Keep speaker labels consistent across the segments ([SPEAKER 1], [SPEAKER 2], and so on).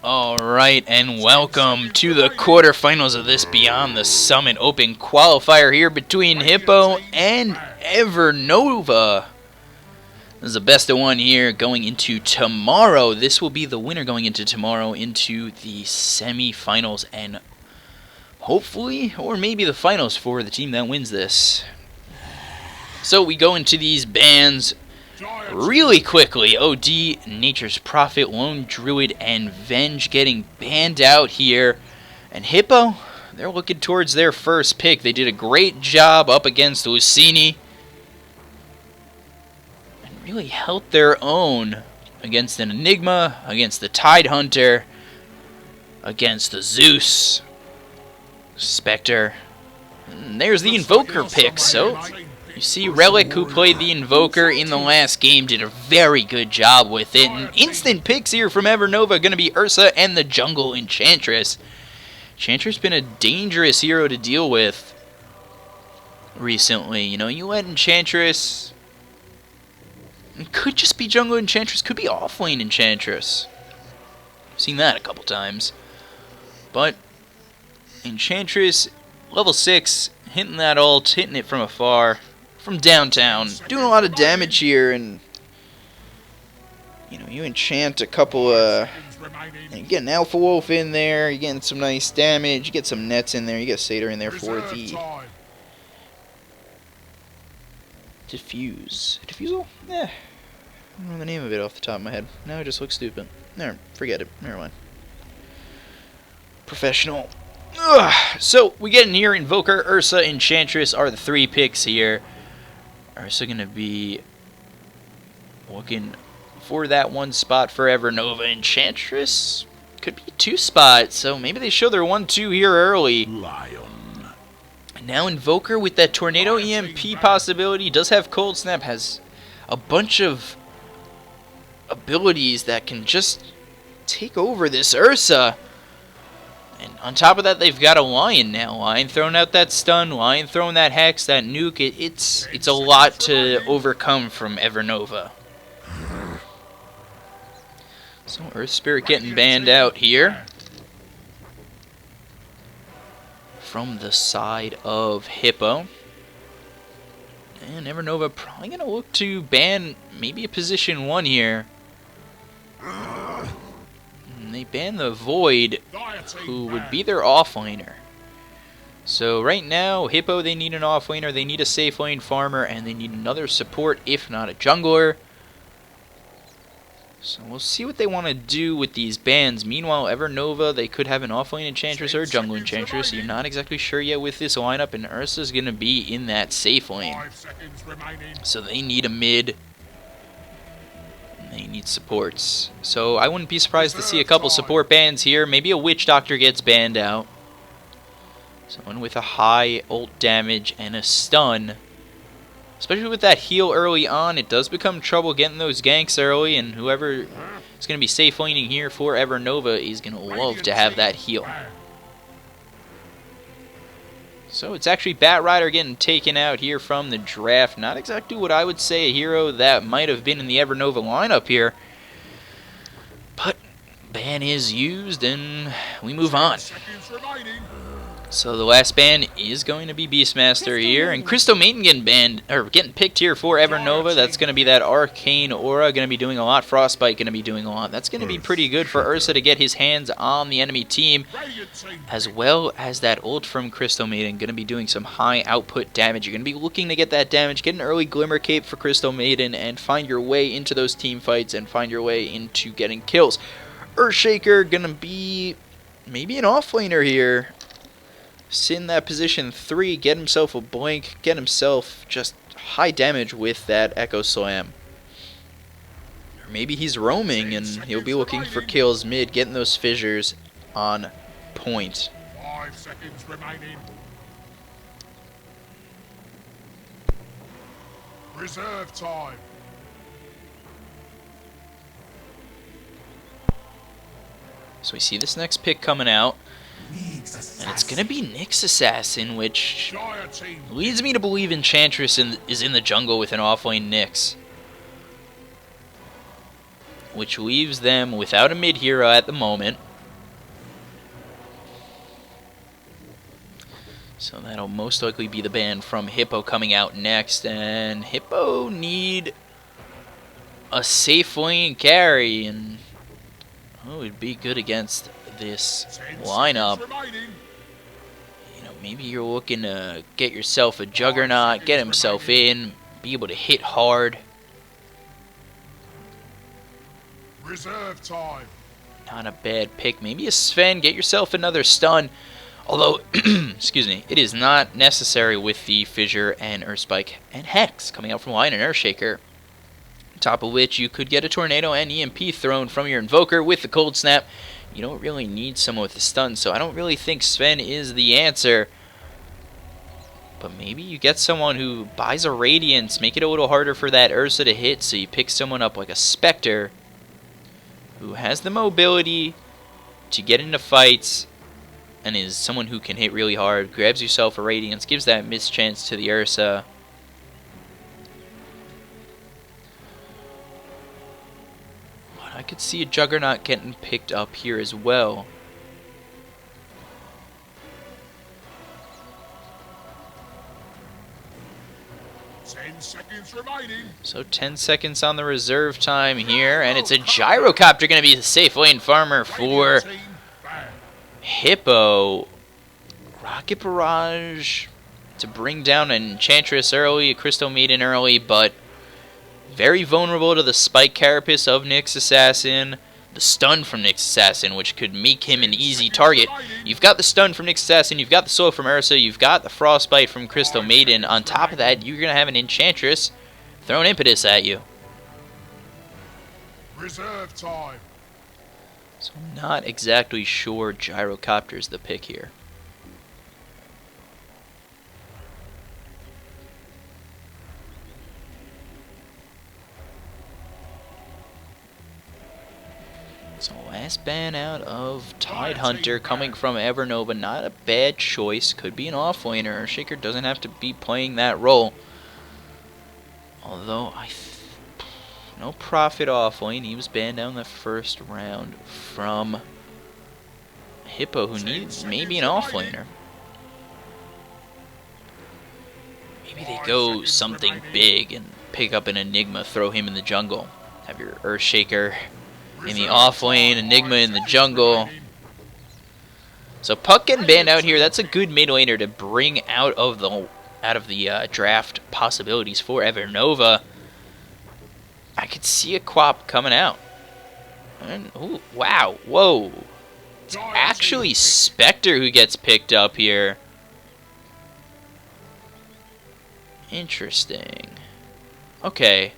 [SPEAKER 1] Alright, and welcome to the quarterfinals of this Beyond the Summit Open qualifier here between Hippo and Evernova. This is the best of one here going into tomorrow. This will be the winner going into tomorrow into the semi-finals and hopefully, or maybe the finals for the team that wins this. So we go into these bands really quickly. OD, Nature's Prophet, Lone Druid, and Venge getting banned out here. And Hippo, they're looking towards their first pick. They did a great job up against Lucini. And really held their own against an Enigma, against the Tide Hunter, against the Zeus, Spectre. And there's the Invoker pick, so you see Relic, who played the Invoker in the last game, did a very good job with it. And instant picks here from Evernova going to be Ursa and the Jungle Enchantress. Enchantress been a dangerous hero to deal with recently. You know, you let Enchantress, it could just be Jungle Enchantress, could be offlane Enchantress. I've seen that a couple times. But Enchantress, level 6, hitting that ult, hitting it from afar, from downtown, doing a lot of damage here, and you know, you enchant a couple you get an Alpha Wolf in there, you're getting some nice damage, you get some nets in there, you get Satyr in there for the Diffusal? I don't know the name of it off the top of my head. Now it just looks stupid. No, forget it. Never mind. Professional. Ugh. So we get in here, Invoker, Ursa, Enchantress are the 3 picks here. Ursa going to be looking for that 1 spot for Evernova. Enchantress could be 2 spots, so maybe they show their 1-2 here early.
[SPEAKER 2] Lion.
[SPEAKER 1] And now Invoker with that Tornado EMP possibility, does have Cold Snap, has a bunch of abilities that can just take over this Ursa. And on top of that, they've got a Lion now. Lion throwing out that stun, Lion throwing that Hex, that nuke. It's a lot to overcome from Evernova. So Earth Spirit getting banned out here from the side of Hippo. And Evernova probably going to look to ban maybe a position 1 here. They ban the Void, who would be their offlaner. So right now, Hippo, they need an offlaner, they need a safe lane farmer, and they need another support, if not a jungler. So we'll see what they want to do with these bans. Meanwhile, Evernova, they could have an offlane Enchantress or a jungle Enchantress. You're not exactly sure yet with this lineup, and Ursa's going to be in that safe lane. So they need a mid. They need supports. So I wouldn't be surprised to see a couple support bans here. Maybe a Witch Doctor gets banned out. Someone with a high ult damage and a stun. Especially with that heal early on, it does become trouble getting those ganks early, and whoever is going to be safe laning here for Evernova is going to love to have that heal. So it's actually Batrider getting taken out here from the draft. Not exactly what I would say a hero that might have been in the Evernova lineup here. But ban is used and we move on. So the last ban is going to be Beastmaster here, and Crystal Maiden getting banned, or getting picked here for Evernova. That's going to be that Arcane Aura, going to be doing a lot. Frostbite going to be doing a lot. That's going to be pretty good for Ursa to get his hands on the enemy team, as well as that ult from Crystal Maiden, going to be doing some high output damage. You're going to be looking to get that damage, get an early Glimmer Cape for Crystal Maiden, and find your way into those team fights and find your way into getting kills. Earthshaker going to be maybe an offlaner here. Sit in that position 3, get himself a blink, get himself just high damage with that Echo Slam. Or maybe he's roaming and he'll be looking for kills mid, getting those fissures on point.
[SPEAKER 2] 5 seconds remaining. Reserve time.
[SPEAKER 1] So we see this next pick coming out. And it's going to be Nyx Assassin, which leads me to believe Enchantress is in the jungle with an offlane Nyx. Which leaves them without a mid hero at the moment. So that'll most likely be the ban from Hippo coming out next. And Hippo need a safe lane carry. And oh, it'd be good against this lineup. You know, maybe you're looking to get yourself a Juggernaut, get himself in, be able to hit hard.
[SPEAKER 2] Reserve time.
[SPEAKER 1] Not a bad pick. Maybe a Sven, get yourself another stun. Although, excuse me, it is not necessary with the Fissure and Earthspike and Hex coming out from Lion and Earthshaker. On top of which you could get a Tornado and EMP thrown from your Invoker with the Cold Snap. You don't really need someone with a stun, so I don't really think Sven is the answer. But maybe you get someone who buys a Radiance, make it a little harder for that Ursa to hit, so you pick someone up like a Spectre who has the mobility to get into fights and is someone who can hit really hard, grabs yourself a Radiance, gives that mischance to the Ursa. But I could see a Juggernaut getting picked up here as well.
[SPEAKER 2] Seconds remaining.
[SPEAKER 1] So 10 seconds on the reserve time here, and it's a Gyrocopter going to be the safe lane farmer for Hippo. Rocket Barrage to bring down an Enchantress early, a Crystal Maiden early, but very vulnerable to the Spike Carapace of Nyx Assassin. The stun from Nyx Assassin, which could make him an easy target. You've got the stun from Nyx Assassin, you've got the soul from Ursa, you've got the Frostbite from Crystal Maiden. On top of that, you're going to have an Enchantress throwing impetus at you.
[SPEAKER 2] Reserve time.
[SPEAKER 1] So I'm not exactly sure Gyrocopter's the pick here. So last ban out of Tidehunter coming from Evernova. Not a bad choice. Could be an offlaner. Earthshaker doesn't have to be playing that role. Although, no Prophet offlane. He was banned down the first round from Hippo, who needs maybe an offlaner. Maybe they go something big and pick up an Enigma, throw him in the jungle. Have your Earthshaker in the off lane, Enigma in the jungle. So Puck getting banned out here. That's a good mid laner to bring out of the draft possibilities for Evernova. I could see a Quap coming out. And, ooh, wow, whoa. It's actually Spectre who gets picked up here. Interesting. Okay.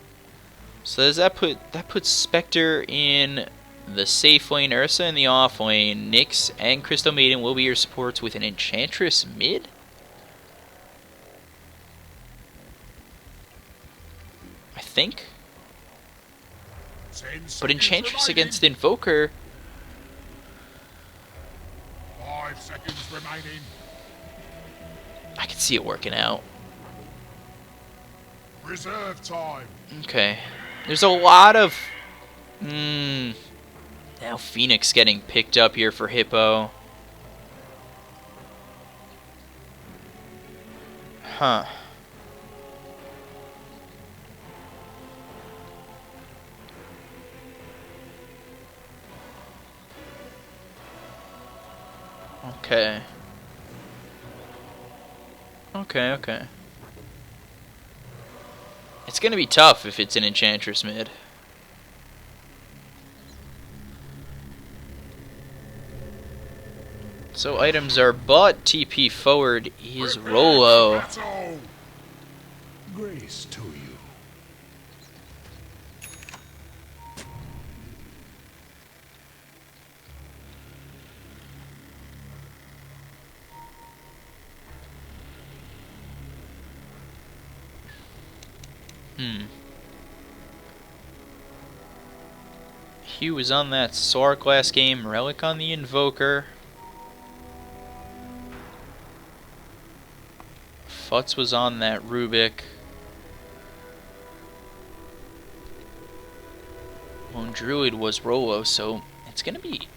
[SPEAKER 1] So does that puts Spectre in the safe lane, Ursa in the off lane, Nyx and Crystal Maiden will be your supports with an Enchantress mid? I think. But Enchantress against Invoker.
[SPEAKER 2] 5 seconds remaining.
[SPEAKER 1] I can see it working out.
[SPEAKER 2] Reserve time.
[SPEAKER 1] Okay. There's a lot of... now Phoenix getting picked up here for Hippo. Huh. Okay. Okay. It's going to be tough if it's an Enchantress mid. So items are bought, TP forward is Rolo.
[SPEAKER 2] Grace to you.
[SPEAKER 1] Hugh was on that Sark last game, Relic on the Invoker. Futz was on that Rubik. Lone Druid was Rolo, so it's going to be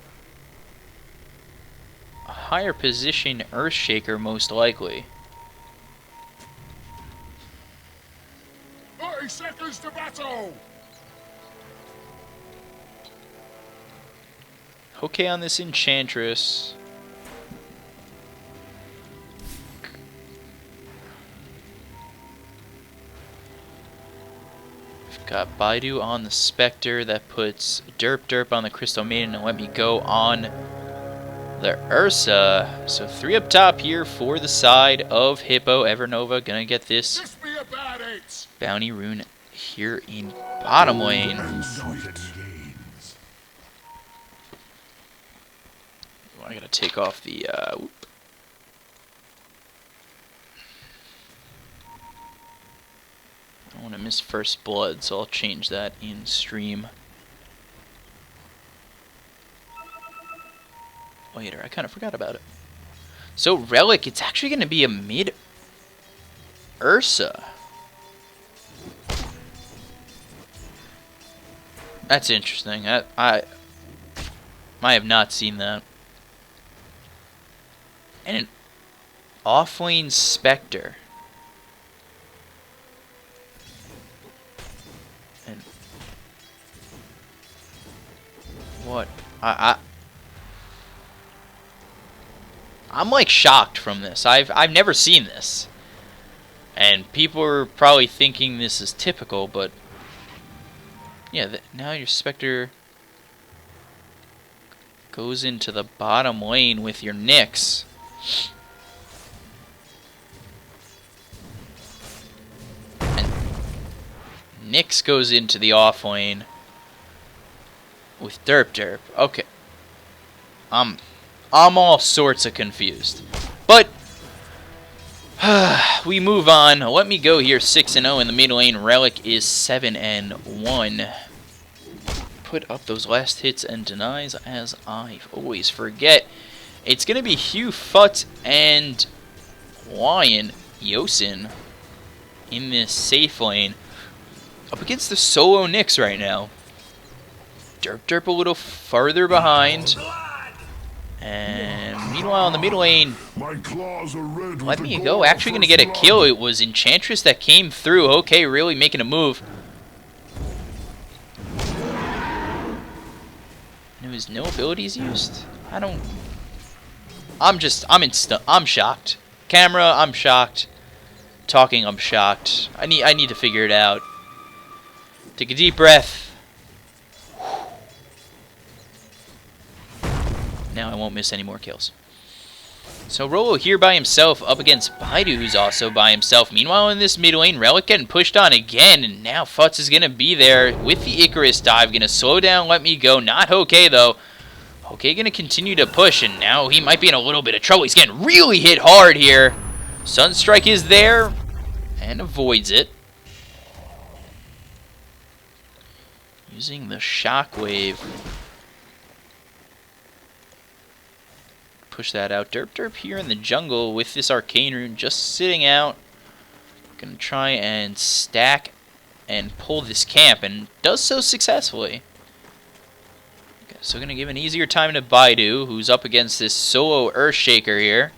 [SPEAKER 1] a higher position Earthshaker most likely.
[SPEAKER 2] battle!
[SPEAKER 1] Okay on this Enchantress. We've got Baidu on the Spectre. That puts Derp on the Crystal Maiden and let me go on the Ursa. So 3 up top here for the side of Hippo. Evernova gonna get this
[SPEAKER 2] Just be about it!
[SPEAKER 1] bounty rune here in bottom lane. I gotta take off the whoop. I don't want to miss first blood, so I'll change that in stream later. I kind of forgot about it. So Relic, it's actually going to be a mid Ursa. That's interesting. I have not seen that. And an off-lane Spectre. And what? I'm like shocked from this. I've never seen this. And people are probably thinking this is typical, but yeah, now your Spectre goes into the bottom lane with your Nyx. And Nyx goes into the off lane with Derp. Okay. I'm all sorts of confused. But we move on. Let me go here 6-0 in the mid lane. Relic is 7-1. Put up those last hits and denies as I always forget. It's going to be Hugh, Fut, and Lion Yosin in this safe lane up against the solo Nyx right now. Derp a little farther behind. And meanwhile in the mid lane, Let Me Go actually going to get a kill. It was Enchantress that came through. Okay, really making a move. And it was no abilities used. I'm shocked. Camera, I'm shocked. Talking, I'm shocked. I need to figure it out. Take a deep breath. Now I won't miss any more kills. So Rolo here by himself up against Baidu, who's also by himself. Meanwhile in this mid lane, Relic getting pushed on again, and now Futz is going to be there with the Icarus dive. Going to slow down Let Me Go. Not Hokey though. Hokey going to continue to push, and now he might be in a little bit of trouble. He's getting really hit hard here. Sunstrike is there and avoids it. Using the Shockwave. Push that out. Derp here in the jungle with this Arcane Rune just sitting out. Gonna try and stack and pull this camp, and does so successfully. Okay, so gonna give an easier time to Baidu, who's up against this solo Earthshaker here.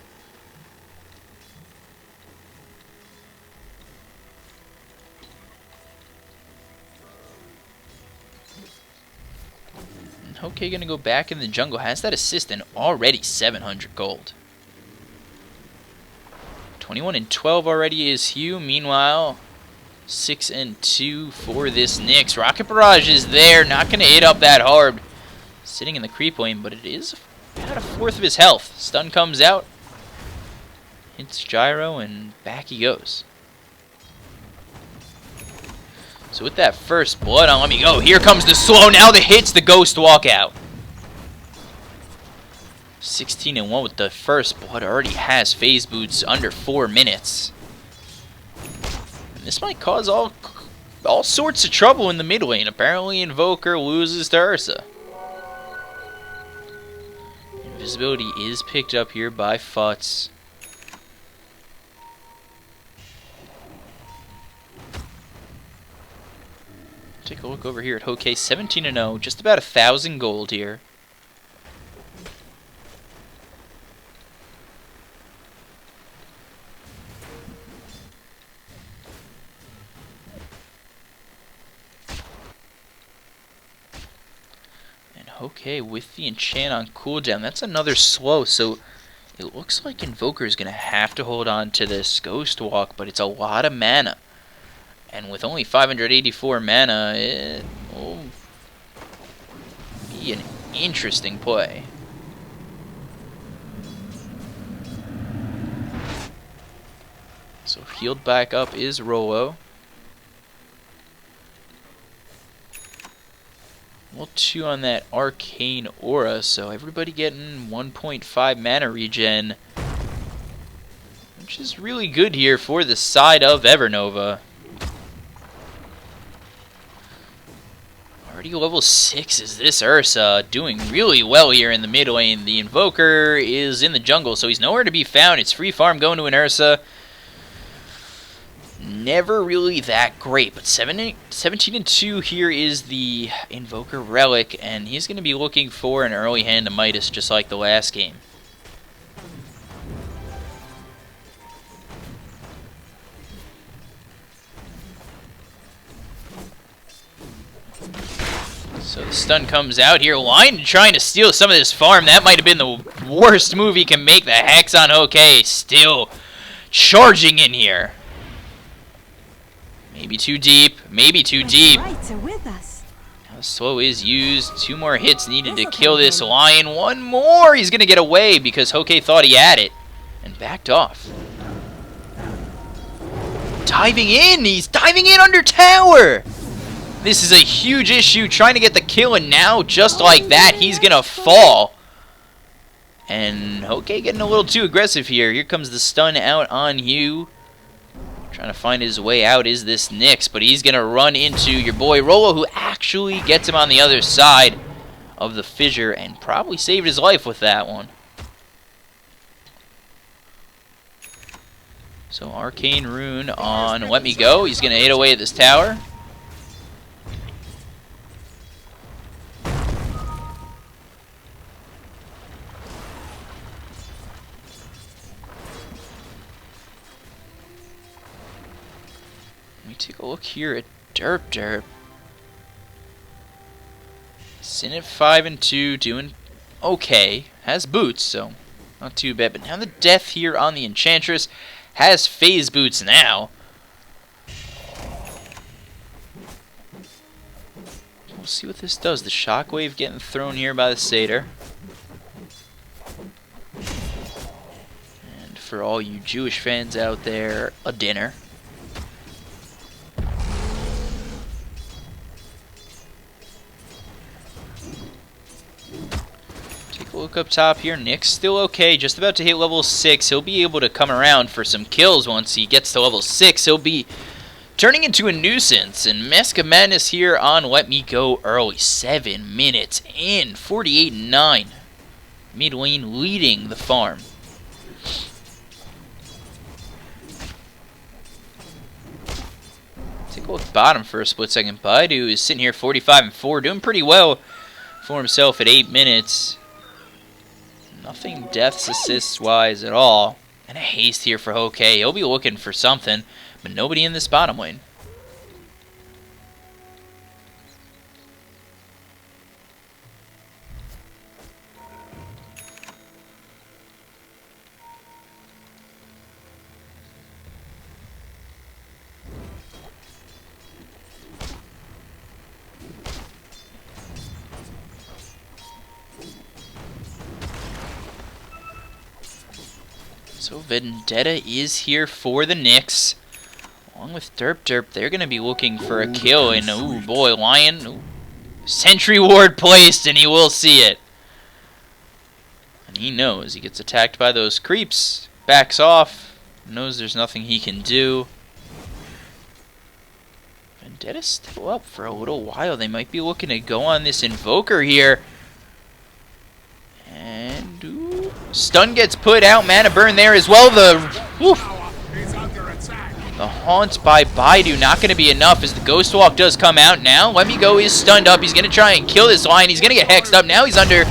[SPEAKER 1] Okay, gonna go back in the jungle. Has that assist and already 700 gold. 21-12 already is Hugh. Meanwhile, 6-2 for this Nyx. Rocket Barrage is there. Not gonna hit up that hard. Sitting in the creep lane, but it is about a fourth of his health. Stun comes out. Hits Gyro and back he goes. So with that first blood on Let Me Go, here comes the slow. Now the hits, the Ghost walkout. 16-1 with the first blood. Already has phase boots under 4 minutes. And this might cause all sorts of trouble in the mid lane. Apparently Invoker loses to Ursa. Invisibility is picked up here by Futz. Take a look over here at Hokey, 17-0, just about 1,000 gold here. okay, with the enchant on cooldown, that's another slow, so it looks like Invoker is going to have to hold on to this Ghost Walk, but it's a lot of mana. And with only 584 mana, it will be an interesting play. So healed back up is Rollo. We'll chew on that Arcane Aura, so everybody getting 1.5 mana regen, which is really good here for the side of Evernova. Already level 6 is this Ursa, doing really well here in the mid lane. The Invoker is in the jungle, so he's nowhere to be found. It's free farm going to an Ursa. Never really that great, but 17-2 here is the Invoker Relic, and he's going to be looking for an early hand to Midas just like the last game. So the stun comes out here. Lion trying to steal some of this farm. That might have been the worst move he can make. The Hex on OK still charging in here. Maybe too deep. Maybe too deep. Now the slow is used. 2 more hits needed to kill this Lion. 1 more. He's going to get away because Hoke thought he had it and backed off. Diving in. He's diving in under tower. This is a huge issue. Trying to get the kill, and now just like that, he's going to fall. And Hoke getting a little too aggressive here. Here comes the stun out on Hugh. Trying to find his way out is this Nyx, but he's going to run into your boy Rollo, who actually gets him on the other side of the fissure and probably saved his life with that one. So Arcane Rune on Let Me Go. He's going to hit away at this tower. Take a look here at Derp. Sin at 5-2, doing okay. Has boots, so not too bad. But now the death here on the Enchantress has phase boots now. We'll see what this does. The shockwave getting thrown here by the Satyr. And for all you Jewish fans out there, a dinner. Look up top here. Nick's still okay. Just about to hit level 6. He'll be able to come around for some kills once he gets to level 6. He'll be turning into a nuisance. And Mask of Madness here on Let Me Go early. 7 minutes in. 48-9. Mid lane leading the farm. Take a look bottom for a split second. Baidu is sitting here 45-4. Doing pretty well for himself at 8 minutes. Nothing deaths assists wise at all. And a haste here for Hoke. He'll be looking for something, but nobody in this bottom lane. So Vendetta is here for the Nyx. Along with Derp, they're going to be looking for a kill. And, oh boy, Lion. Ooh. Sentry Ward placed, and he will see it. And he knows. He gets attacked by those creeps. Backs off. Knows there's nothing he can do. Vendetta's still up for a little while. They might be looking to go on this Invoker here. And, ooh. Stun gets put out. Mana burn there as well. The haunt by Baidu not going to be enough as the Ghost Walk does come out now. Let Me Go is stunned up. He's going to try and kill this Lion. He's going to get hexed up. Now he's under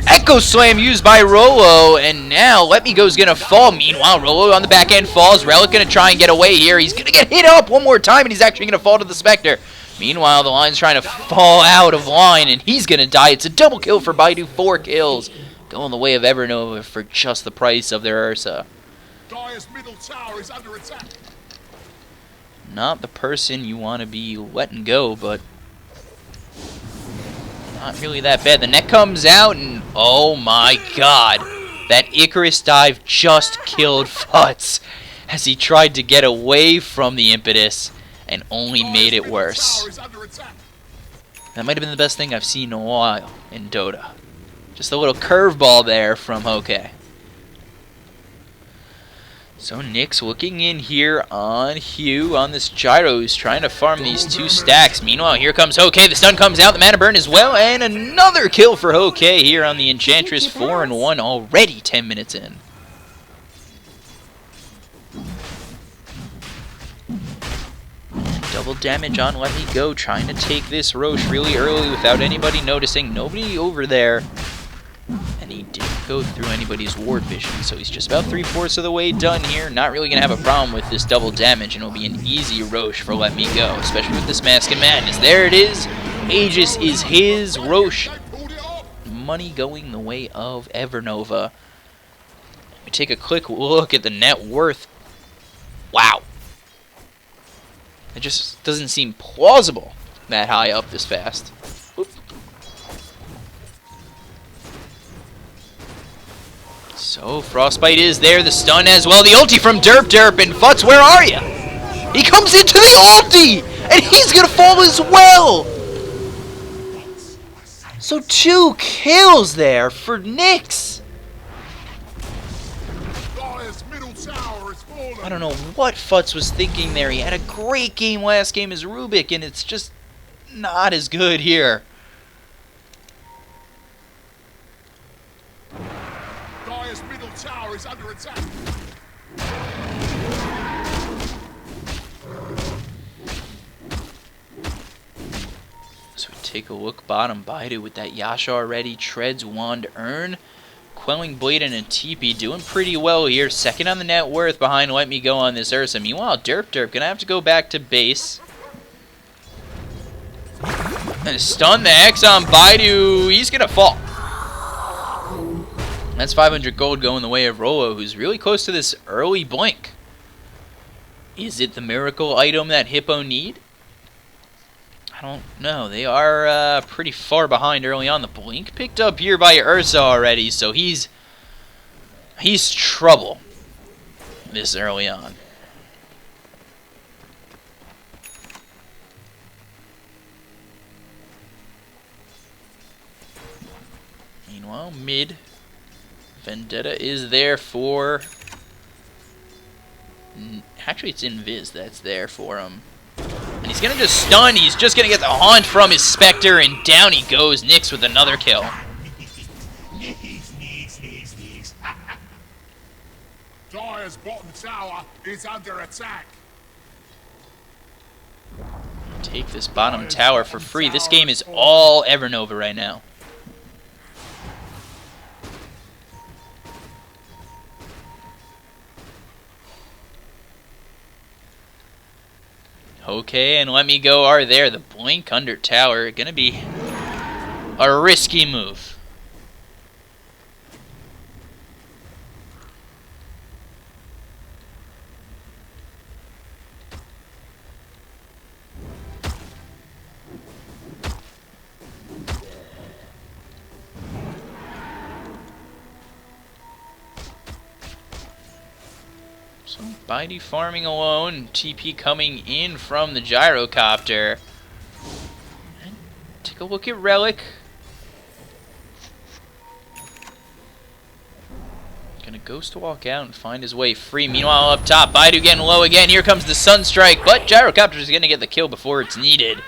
[SPEAKER 1] Echo Slam used by Rollo. And now Let Me Go is going to fall. Meanwhile, Rollo on the back end falls. Relic going to try and get away here. He's going to get hit up one more time, and he's actually going to fall to the Spectre. Meanwhile, the line's trying to fall out of line, and he's going to die. It's a double kill for Baidu. 4 kills. Going the way of Evernova for just the price of their Ursa.
[SPEAKER 2] Dire's middle tower is under attack.
[SPEAKER 1] Not the person you want to be letting go, but not really that bad. The net comes out, and oh my god. That Icarus dive just killed Futz as he tried to get away from the impetus and only made it worse. That might have been the best thing I've seen in a while in Dota. Just a little curveball there from Hoke. So Nick's looking in here on Hugh on this gyro who's trying to farm these 2 stacks. Meanwhile, here comes Hoke. The stun comes out, the mana burn as well, and another kill for Hoke here on the Enchantress. 4-1 already 10 minutes in. Double damage on Let Me Go, trying to take this Roche really early without anybody noticing. Nobody over there. And he didn't go through anybody's ward vision, so he's just about 3/4 of the way done here. Not really going to have a problem with this double damage, and it'll be an easy Roche for Let Me Go, especially with this Mask of Madness. There it is. Aegis is his. Roche. Money going the way of Evernova. We take a quick look at the net worth. Wow. It just doesn't seem plausible that high up this fast. Oop. So, Frostbite is there, the stun as well, the ulti from Derp, and Futz, where are you? He comes into the ulti, and he's gonna fall as well! So 2 kills there for Nyx! I don't know what Futz was thinking there. He had a great game last game as Rubik, and it's just not as good here.
[SPEAKER 2] Dire's middle tower is under attack.
[SPEAKER 1] So we take a look bottom. Baidu with that Yasha already. Treads Wand Earn. Quelling Blade and a TP doing pretty well here. Second on the net worth behind Let Me Go on this Ursa. Meanwhile, Derp gonna have to go back to base. And stun the X on Baidu. He's gonna fall. That's 500 gold going the way of Rolo, who's really close to this early blink. Is it the miracle item that Hippo need? I don't know. They are pretty far behind early on. The blink picked up here by Ursa already, so he's trouble this early on. Meanwhile, mid, Vendetta is there for... Actually, it's Invis that's there for him. And he's going to just stun. He's just going to get the haunt from his Spectre, and down he goes. Nyx with another kill.
[SPEAKER 2] Dire's bottom tower is under attack.
[SPEAKER 1] Take this bottom tower for free. This game is all Evernova right now. Okay, and Let Me Go are there. The blink under tower. Gonna be a risky move. So Baidu farming alone, TP coming in from the gyrocopter. And take a look at Relic. Gonna Ghost walk out and find his way free. Meanwhile up top, Baidu getting low again. Here comes the Sunstrike, but gyrocopter is gonna get the kill before it's needed.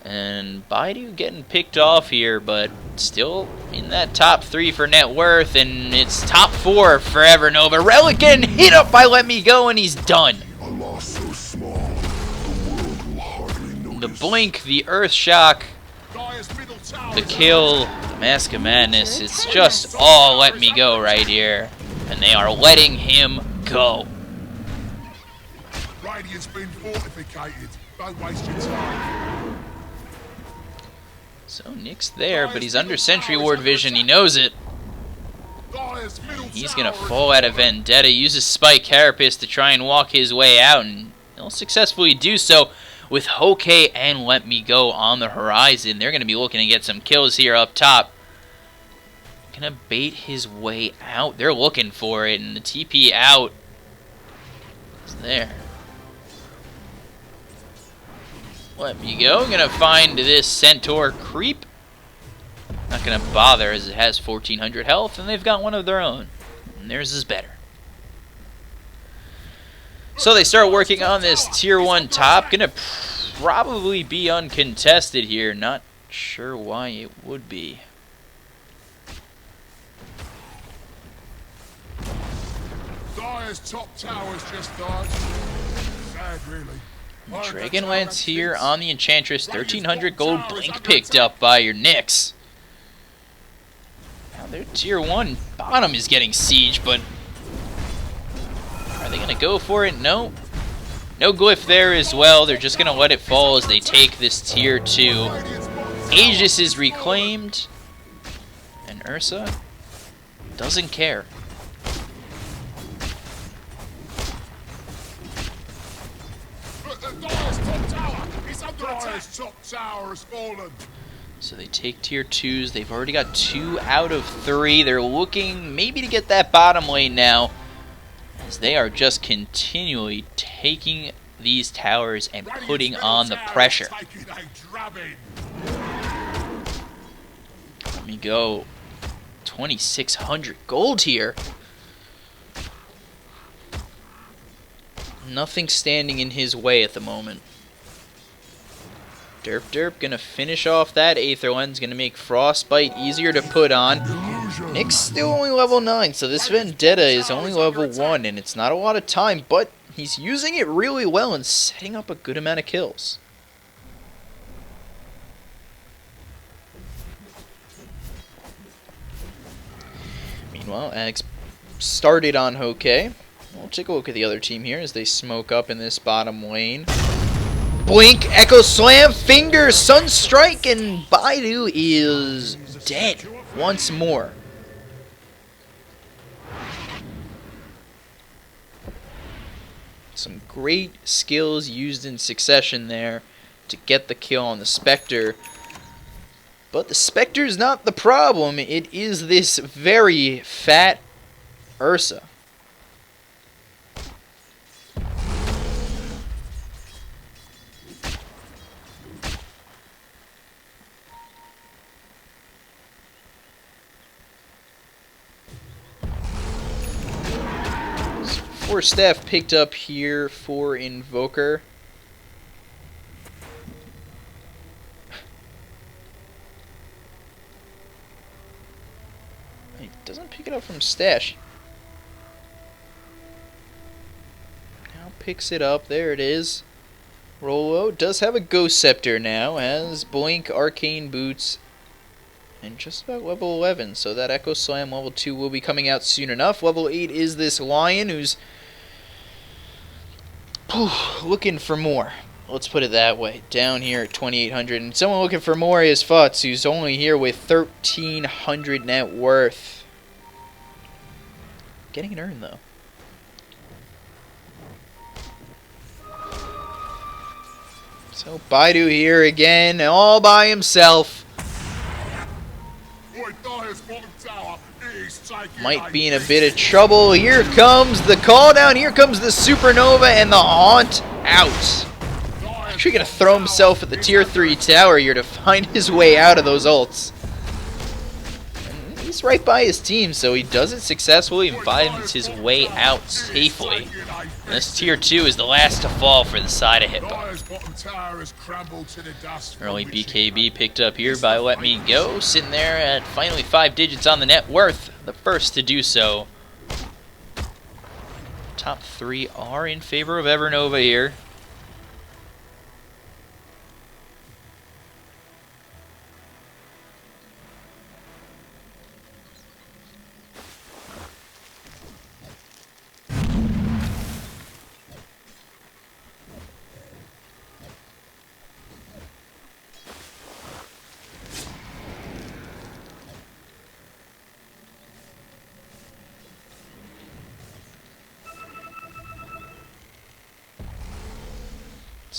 [SPEAKER 1] And Baidu getting picked off here, but still in that top 3 for net worth, and it's top 4 for Evernova. Relic getting hit up by Let Me Go, and he's done.
[SPEAKER 2] A loss so small, the world will hardly notice.
[SPEAKER 1] The blink, the earth shock, the kill, the Mask of Madness. It's just all Let Me Go right here, and they are letting him go.
[SPEAKER 2] Radiant's been fortificated. Don't waste your time.
[SPEAKER 1] So Nick's there, but he's under sentry ward vision. He knows it. He's going to fall out of Vendetta. Uses Spike Carapace to try and walk his way out, and he'll successfully do so with Hoke and Let Me Go on the horizon. They're going to be looking to get some kills here up top. Going to bait his way out. They're looking for it, and the TP out is there. Let Me Go. Going to find this Centaur creep. Not going to bother as it has 1400 health, and they've got one of their own. And theirs is better. So they start working on this tier 1 top. Going to probably be uncontested here. Not sure why it would be.
[SPEAKER 2] Dyer's top tower's just died. Sad, really.
[SPEAKER 1] Dragonlance here on the Enchantress. 1300 gold blink picked up by your Nyx. Now their tier 1 bottom is getting siege, but are they going to go for it? No. No glyph there as well. They're just going to let it fall as they take this tier 2. Aegis is reclaimed, and Ursa doesn't care.
[SPEAKER 2] Dyer's top tower has fallen.
[SPEAKER 1] So they take tier 2s. They've already got 2 out of 3. They're looking maybe to get that bottom lane now, as they are just continually taking these towers and putting on the pressure. Let Me Go. 2600 gold here. Nothing standing in his way at the moment. Derp Derp gonna finish off that Aether Lens, gonna make Frostbite easier to put on. Nick's still only level 9, so this Vendetta is only level 1, and it's not a lot of time, but he's using it really well and setting up a good amount of kills. Meanwhile, Axe started on Hoke. We'll take a look at the other team here as they smoke up in this bottom lane. Blink, Echo Slam, Finger, Sunstrike, and Baidu is dead once more. Some great skills used in succession there to get the kill on the Spectre. But the Spectre's not the problem. It is this very fat Ursa. Force Staff picked up here for Invoker. He doesn't pick it up from Stash. Now picks it up. There it is. Rolo does have a Ghost Scepter now, has Blink, Arcane Boots, and just about level 11. So that Echo Slam level 2 will be coming out soon enough. Level 8 is this Lion who's looking for more. Let's put it that way. Down here at 2,800. And someone looking for more is Futz, who's only here with 1,300 net worth. Getting an urn, though. So Baidu here again, all by himself. Might be in a bit of trouble. Here comes the call down. Here comes the Supernova and the Haunt out. Actually going to throw himself at the tier 3 tower here to find his way out of those ults. And he's right by his team, so he does it successfully and finds his way out safely. And this tier 2 is the last to fall for the side of Hippo. Early BKB picked up here by Let Me Go, sitting there at finally 5 digits on the net worth. The first to do so. Top 3 are in favor of Evernova here.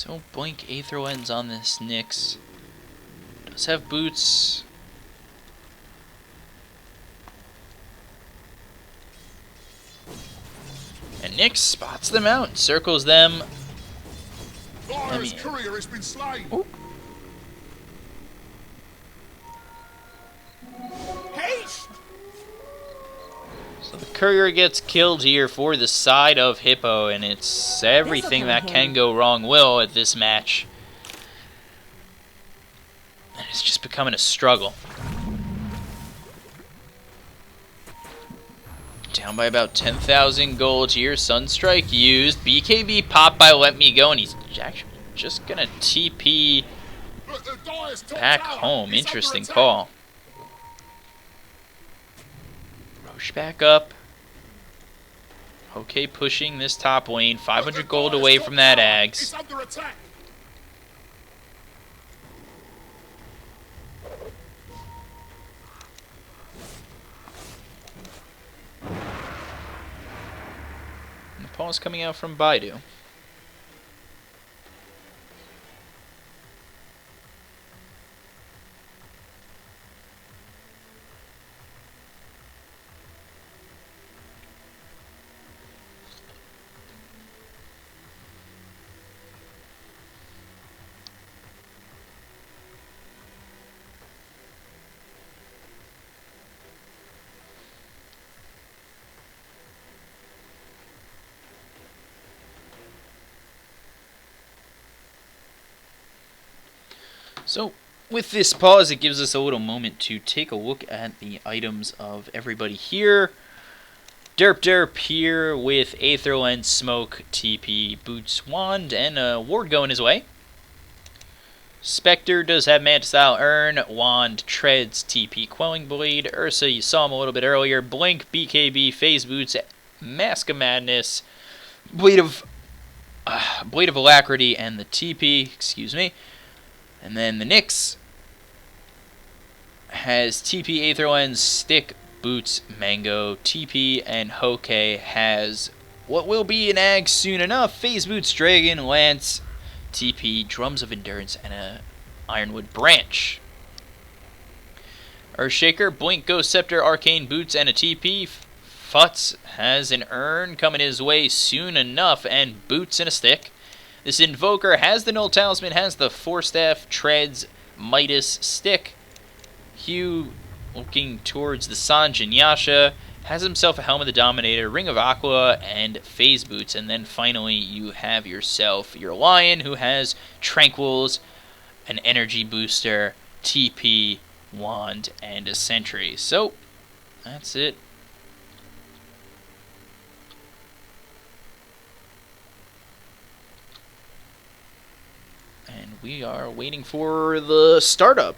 [SPEAKER 1] So Blink Aether Lens on this Nyx. Does have boots. And Nyx spots them out, circles them.
[SPEAKER 2] Dire's courier has been slain.
[SPEAKER 1] Ooh.
[SPEAKER 2] Haste!
[SPEAKER 1] So the courier gets killed here for the side of Hippo, and it's everything that can go wrong will at this match. And it's just becoming a struggle. Down by about 10,000 gold here. Sunstrike used. BKB popped by Let Me Go, and he's actually just going to TP back home. Interesting call. Roche back up. Okay, pushing this top lane. 500 gold away from that Ags. And the pause coming out from Baidu. So, with this pause, it gives us a little moment to take a look at the items of everybody here. Derp here with Aether Lens, Smoke, TP, Boots, Wand, and a Ward going his way. Spectre does have Manta Style Urn, Wand, Treads, TP, Quelling Blade. Ursa, you saw him a little bit earlier. Blink, BKB, Phase Boots, Mask of Madness, Blade of Alacrity, and the TP, excuse me. And then the Nyx has TP, Aether Lens, Stick, Boots, Mango, TP, and Hoke has what will be an Ag soon enough. Phase Boots, Dragon, Lance, TP, Drums of Endurance, and a Ironwood Branch. Earthshaker, Blink, Ghost Scepter, Arcane Boots, and a TP. Futz has an Urn coming his way soon enough, and Boots and a Stick. This Invoker has the Null Talisman, has the Forestaff, Treads, Midas, Stick. Hugh looking towards the Sanj and Yasha, has himself a Helm of the Dominator, Ring of Aqua, and Phase Boots. And then finally you have yourself your Lion, who has Tranquils, an Energy Booster, TP, Wand, and a Sentry. So, that's it. And we are waiting for the startup.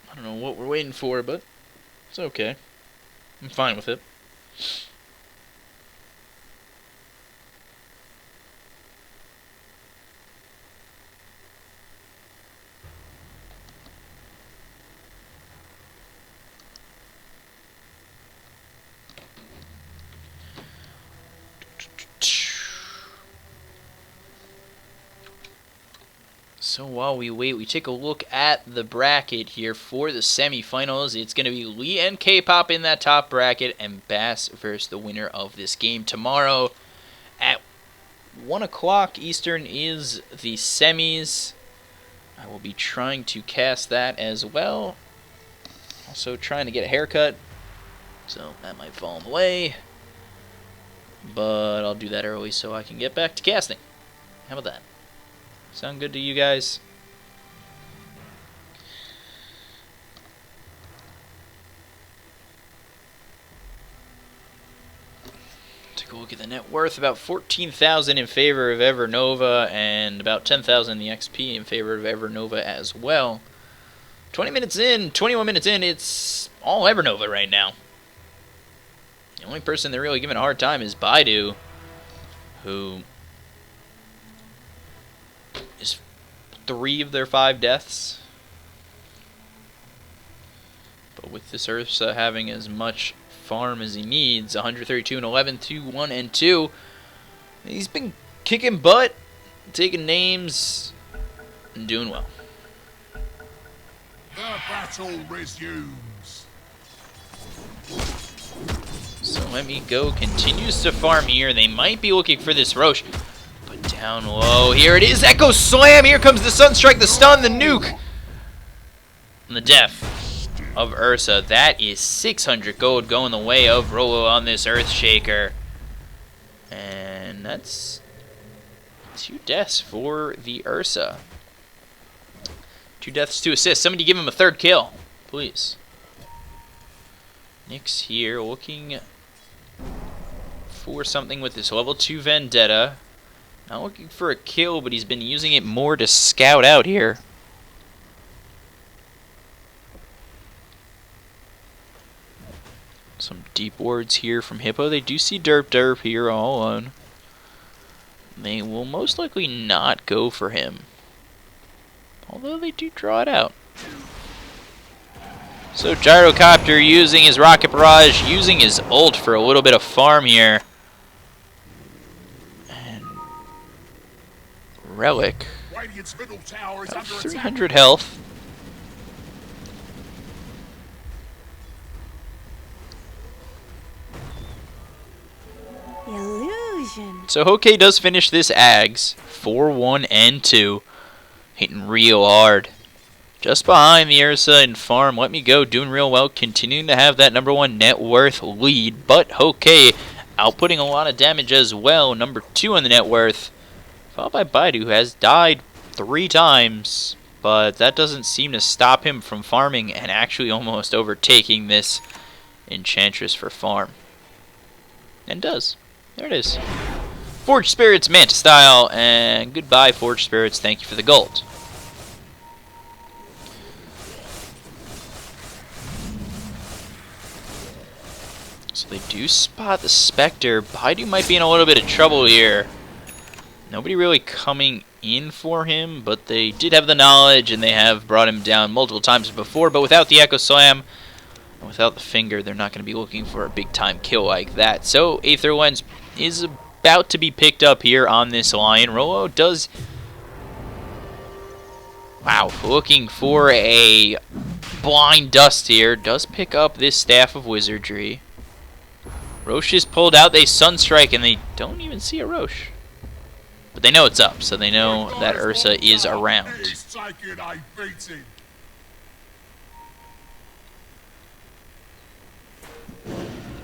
[SPEAKER 1] I don't know what we're waiting for, but it's okay. I'm fine with it. So while we wait, we take a look at the bracket here for the semifinals. It's going to be Lee and K-Pop in that top bracket, and Bass versus the winner of this game tomorrow at 1 o'clock Eastern is the semis. I will be trying to cast that as well. Also trying to get a haircut, so that might fall in the way. But I'll do that early so I can get back to casting. How about that? Sound good to you guys? Take a look at the net worth. About 14,000 in favor of Evernova, and about 10,000 in the XP in favor of Evernova as well. 21 minutes in, it's all Evernova right now. The only person they're really giving a hard time is Baidu, who is 3 of their 5 deaths. But with this Ursa having as much farm as he needs, 132 and 11, 2, 1, and 2, he's been kicking butt, taking names, and doing well.
[SPEAKER 2] The battle resumes.
[SPEAKER 1] So Let Me Go continues to farm here. They might be looking for this Roche, but down low, here it is, Echo Slam, here comes the Sunstrike, the stun, the nuke, and the death of Ursa. That is 600 gold going the way of Rolo on this Earthshaker. And that's 2 deaths for the Ursa. 2 deaths, 2 assists. Somebody give him a 3rd kill, please. Nick's here looking for something with this level 2 Vendetta. Not looking for a kill, but he's been using it more to scout out here. Some deep wards here from Hippo. They do see Derp here all alone. They will most likely not go for him, although they do draw it out. So Gyrocopter using his Rocket Barrage, using his ult for a little bit of farm here. And Relic,
[SPEAKER 2] Radiant's middle tower is
[SPEAKER 1] about
[SPEAKER 2] under
[SPEAKER 1] 300 health.
[SPEAKER 3] Illusion.
[SPEAKER 1] So Hokey does finish this Ags 4-1 and 2, hitting real hard. Just behind the Ursa in farm. Let Me Go doing real well, continuing to have that #1 net worth lead, but Hokey outputting a lot of damage as well. #2 on the net worth, followed by Baidu, who has died 3 times, but that doesn't seem to stop him from farming and actually almost overtaking this Enchantress for farm. And does. There it is. Forged Spirits, Manta style, and goodbye, Forged Spirits. Thank you for the gold. So they do spot the Spectre. Baidu might be in a little bit of trouble here. Nobody really coming in for him, but they did have the knowledge, and they have brought him down multiple times before. But without the Echo Slam, and without the finger, they're not going to be looking for a big-time kill like that. So Aether Lens is about to be picked up here on this Lion. Rolo does... Wow, looking for a Blind Dust here. Does pick up this Staff of Wizardry. Roche is pulled out. They Sunstrike, and they don't even see a Roche. But they know it's up, so they know that Ursa is around.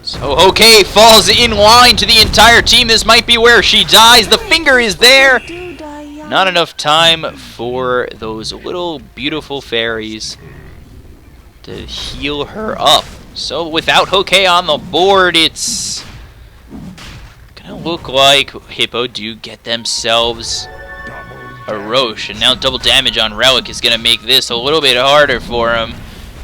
[SPEAKER 1] So Hokey falls in line to the entire team. This might be where she dies. The finger is there. Not enough time for those little beautiful fairies to heal her up. So without Hokey on the board, it's gonna look like Hippo do get themselves a Roche. And now double damage on Relic is gonna make this a little bit harder for him.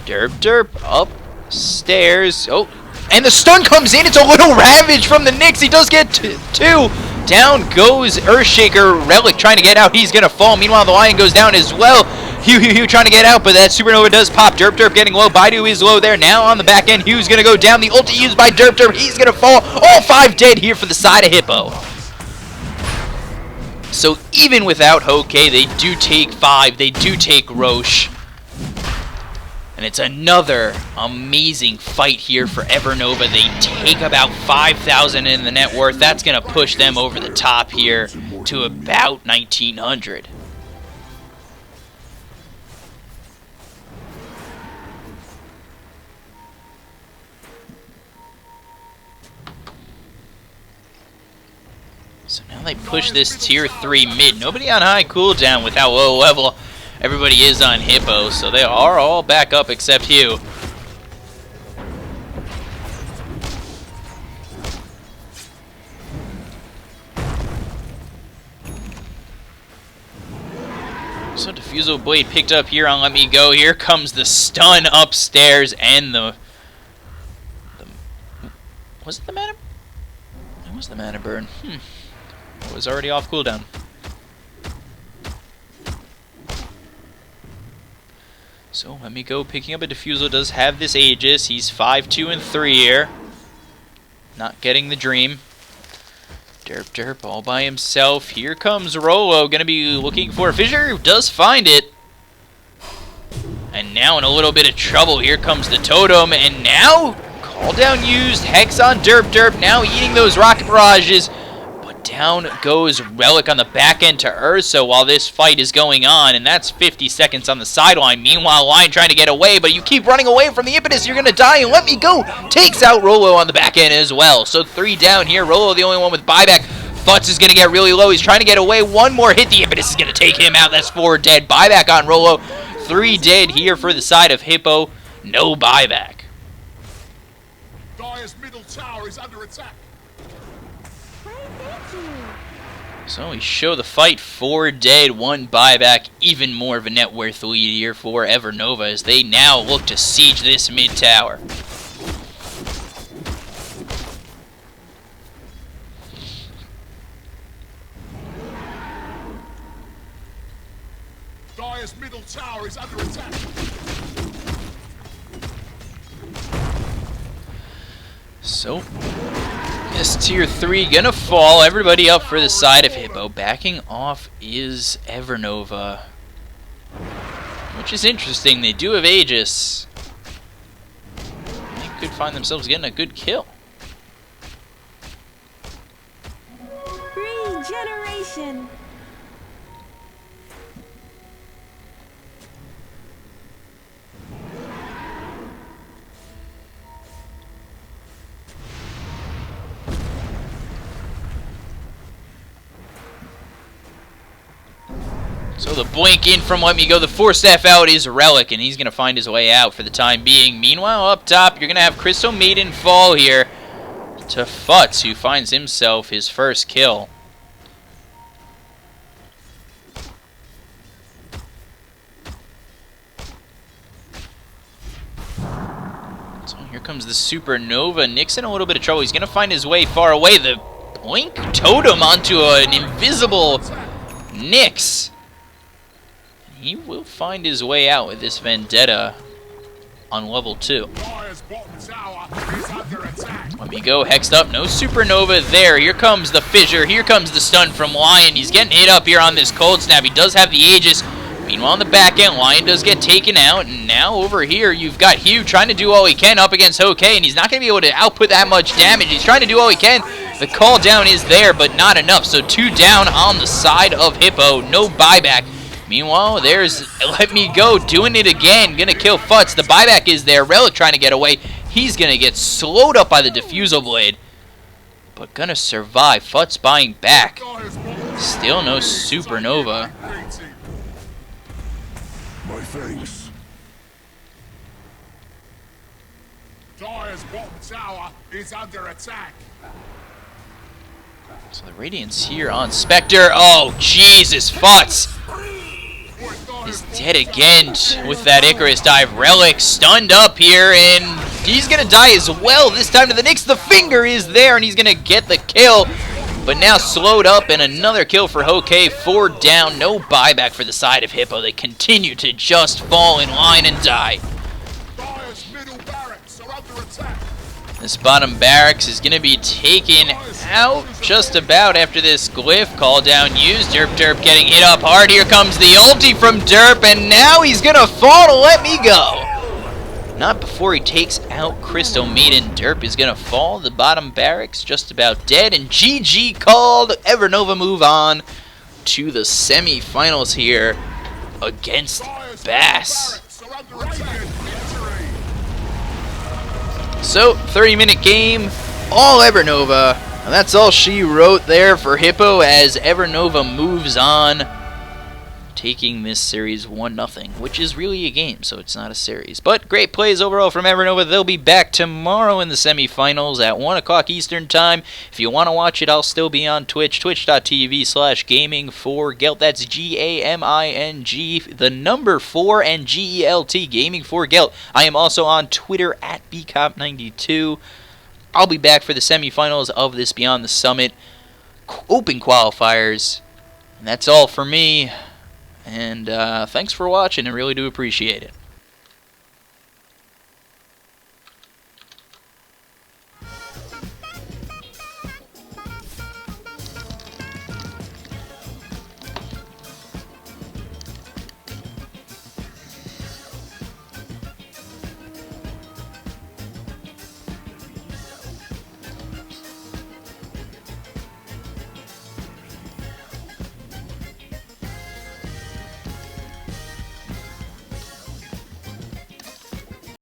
[SPEAKER 1] Derp upstairs. Oh, and the stun comes in. It's a little Ravage from the Nyx. He does get 2. Down goes Earthshaker. Relic trying to get out. He's going to fall. Meanwhile, the Lion goes down as well. Hugh trying to get out, but that Supernova does pop. Derp getting low. Baidu is low there. Now on the back end, Hugh's going to go down. The ulti used by Derp. He's going to fall. All 5 dead here for the side of Hippo. So even without Hokey, they do take 5. They do take Roche. And it's another amazing fight here for Evernova. They take about 5,000 in the net worth. That's going to push them over the top here to about 1,900. So now they push this tier 3 mid. Nobody on high cooldown with how low level everybody is on Hippo, so they are all back up except Hugh. So Diffusal Blade picked up here on Let Me Go. Here comes the stun upstairs and the was it the mana? It was the mana burn. It was already off cooldown. So Let Me Go picking up a Diffusal, does have this Aegis. He's 5-2 and 3 here. Not getting the dream. Derp all by himself. Here comes Rolo, gonna be looking for a fissure. Does find it. And now in a little bit of trouble. Here comes the totem, and now call down used. Hex on Derp, now eating those rocket barrages. But down goes Relic on the back end to Ursa while this fight is going on, and that's 50 seconds on the sideline. Meanwhile, Lion trying to get away, but you keep running away from the impetus, you're gonna die, and Let Me Go takes out Rolo on the back end as well. So 3 down here. Rolo the only one with buyback. Futz is going to get really low. He's trying to get away. One more hit. The impetus is going to take him out. That's 4 dead. Buyback on Rolo. 3 dead here for the side of Hippo. No buyback.
[SPEAKER 2] Dire's middle tower is under attack.
[SPEAKER 1] So we show the fight. 4 dead, 1 buyback. Even more of a net worth lead here for Evernova as they now look to siege this mid tower.
[SPEAKER 2] Dire's middle tower is under attack.
[SPEAKER 1] So, this tier 3 gonna fall. Everybody up for the side of Hippo. Backing off is Evernova, which is interesting. They do have Aegis. They could find themselves getting a good kill.
[SPEAKER 3] Regeneration.
[SPEAKER 1] So the blink in from Let Me Go. The 4-staff out is Relic, and he's going to find his way out for the time being. Meanwhile, up top, you're going to have Crystal Maiden fall here to Futz, who finds himself his first kill. So here comes the Supernova. Nick's in a little bit of trouble. He's going to find his way far away. The blink totem onto an invisible Nyx. He will find his way out with this Vendetta on level 2.
[SPEAKER 2] Dire's bottom tower is under attack.
[SPEAKER 1] Let Me Go hexed up. No Supernova there. Here comes the fissure. Here comes the stun from Lion. He's getting hit up here on this cold snap. He does have the Aegis. Meanwhile, on the back end, Lion does get taken out. And now over here, you've got Hugh trying to do all he can up against Hokey, and he's not going to be able to output that much damage. He's trying to do all he can. The call down is there, but not enough. So 2 down on the side of Hippo. No buyback. Meanwhile, there's Let Me Go doing it again. Gonna kill Futz. The buyback is there. Relic trying to get away. He's gonna get slowed up by the Diffusal Blade, but gonna survive. Futz buying back. Still no Supernova.
[SPEAKER 2] My thanks. Dire's bottom tower is under attack.
[SPEAKER 1] So the Radiant's here on Spectre. Oh, Jesus, Futz is dead again with that Icarus dive. Relic stunned up here, and he's going to die as well. This time to the Nyx. The finger is there, and he's going to get the kill. But now slowed up, and another kill for Hokey. 4 down. No buyback for the side of Hippo. They continue to just fall in line and die.
[SPEAKER 2] Dire's middle barracks are under attack.
[SPEAKER 1] This bottom barracks is going to be taken out just about after this glyph call down used. Derp getting hit up hard. Here comes the ulti from Derp, and now he's going to fall to Let Me Go. Not before he takes out Crystal Maiden. Derp is going to fall. The bottom barracks just about dead, and GG called. Evernova move on to the semi-finals here against Bass. So, 30-minute game, all Evernova. And that's all she wrote there for Hippo as Evernova moves on, taking this series 1-0, which is really a game, so it's not a series. But great plays overall from Evernova. They'll be back tomorrow in the semifinals at 1 o'clock Eastern Time. If you want to watch it, I'll still be on Twitch, twitch.tv/gaming4gelt. That's G-A-M-I-N-G, the number 4 and G-E-L-T, gaming4gelt. I am also on Twitter at bcop92. I'll be back for the semifinals of this Beyond the Summit Open Qualifiers. And that's all for me. And thanks for watching. I really do appreciate it.